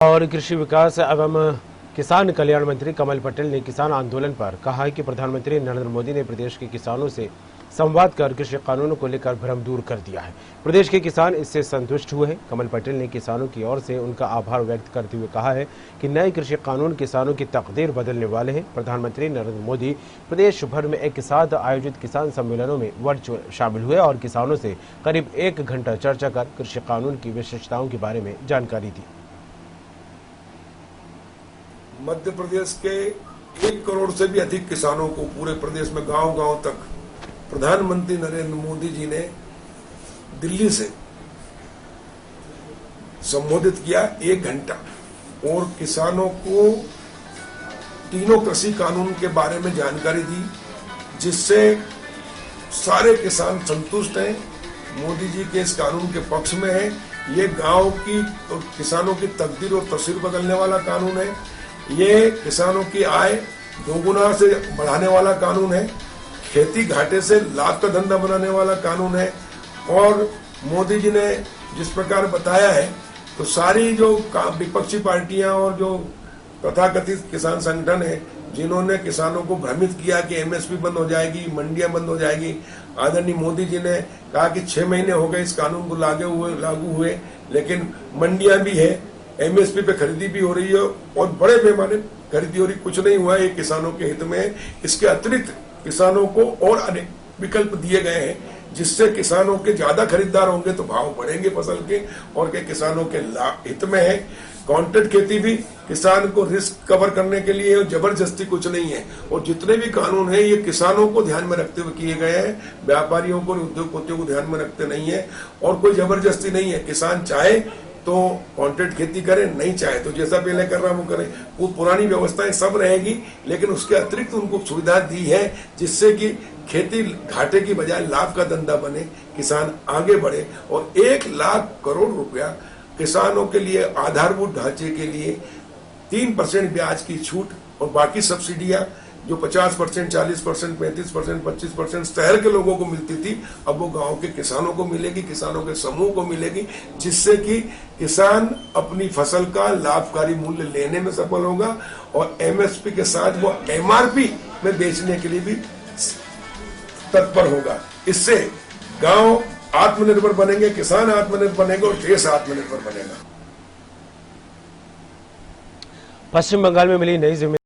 और कृषि विकास एवं किसान कल्याण मंत्री कमल पटेल ने किसान आंदोलन पर कहा है कि प्रधानमंत्री नरेंद्र मोदी ने प्रदेश के किसानों से संवाद कर कृषि कानूनों को लेकर भ्रम दूर कर दिया है। प्रदेश के किसान इससे संतुष्ट हुए हैं। कमल पटेल ने किसानों की ओर से उनका आभार व्यक्त करते हुए कहा है कि नए कृषि कानून किसानों की तकदीर बदलने वाले हैं। प्रधानमंत्री नरेंद्र मोदी प्रदेश भर में एक साथ आयोजित किसान सम्मेलनों में वर्चुअल शामिल हुए और किसानों से करीब 1 घंटा चर्चा कर कृषि कानून की विशेषताओं के बारे में जानकारी दी। मध्य प्रदेश के 1 करोड़ से भी अधिक किसानों को पूरे प्रदेश में गांव-गांव तक प्रधानमंत्री नरेंद्र मोदी जी ने दिल्ली से संबोधित किया 1 घंटा और किसानों को तीनों कृषि कानून के बारे में जानकारी दी, जिससे सारे किसान संतुष्ट हैं। मोदी जी के इस कानून के पक्ष में है। ये गांव की और किसानों की तकदीर और तस्वीर बदलने वाला कानून है। ये किसानों की आय दोगुना से बढ़ाने वाला कानून है। खेती घाटे से लाभ का धंधा बनाने वाला कानून है। और मोदी जी ने जिस प्रकार बताया है, तो सारी जो विपक्षी पार्टियां और जो तथाकथित किसान संगठन है, जिन्होंने किसानों को भ्रमित किया कि एमएसपी बंद हो जाएगी, मंडियां बंद हो जाएगी। आदरणीय मोदी जी ने कहा कि 6 महीने हो गए इस कानून को लागू हुए, लेकिन मंडियां भी है, एमएसपी पे खरीदी भी हो रही है और बड़े पैमाने खरीदी हो रही। कुछ नहीं हुआ, ये किसानों के हित में है। इसके अतिरिक्त किसानों को और अनेक विकल्प दिए गए हैं, जिससे किसानों के ज्यादा खरीदार होंगे तो भाव बढ़ेंगे फसल के, और के किसानों के हित में है। कॉन्ट्रैक्ट खेती भी किसान को रिस्क कवर करने के लिए जबरदस्ती कुछ नहीं है। और जितने भी कानून है ये किसानों को ध्यान में रखते हुए किए गए हैं, व्यापारियों को, उद्योगपतियों को ध्यान में रखते नहीं है। और कोई जबरदस्ती नहीं है। किसान चाहे तो कॉन्ट्रैक्ट खेती करे, नहीं चाहे तो जैसा पहले कर रहा वो करे। वो पुरानी व्यवस्थाएं सब रहेगी, लेकिन उसके अतिरिक्त उनको सुविधा दी है, जिससे कि खेती घाटे की बजाय लाभ का धंधा बने, किसान आगे बढ़े। और 1 लाख करोड़ रुपया किसानों के लिए आधारभूत ढांचे के लिए 3% ब्याज की छूट और बाकी सब्सिडियां जो 50%, 40%, 35%, 25% शहर के लोगों को मिलती थी, अब वो गांव के किसानों को मिलेगी, किसानों के समूह को मिलेगी, जिससे कि किसान अपनी फसल का लाभकारी मूल्य लेने में सफल होगा और एमएसपी के साथ वो एमआरपी में बेचने के लिए भी तत्पर होगा। इससे गांव आत्मनिर्भर बनेंगे, किसान आत्मनिर्भर बनेंगे और देश आत्मनिर्भर बनेगा। पश्चिम बंगाल में मिली नई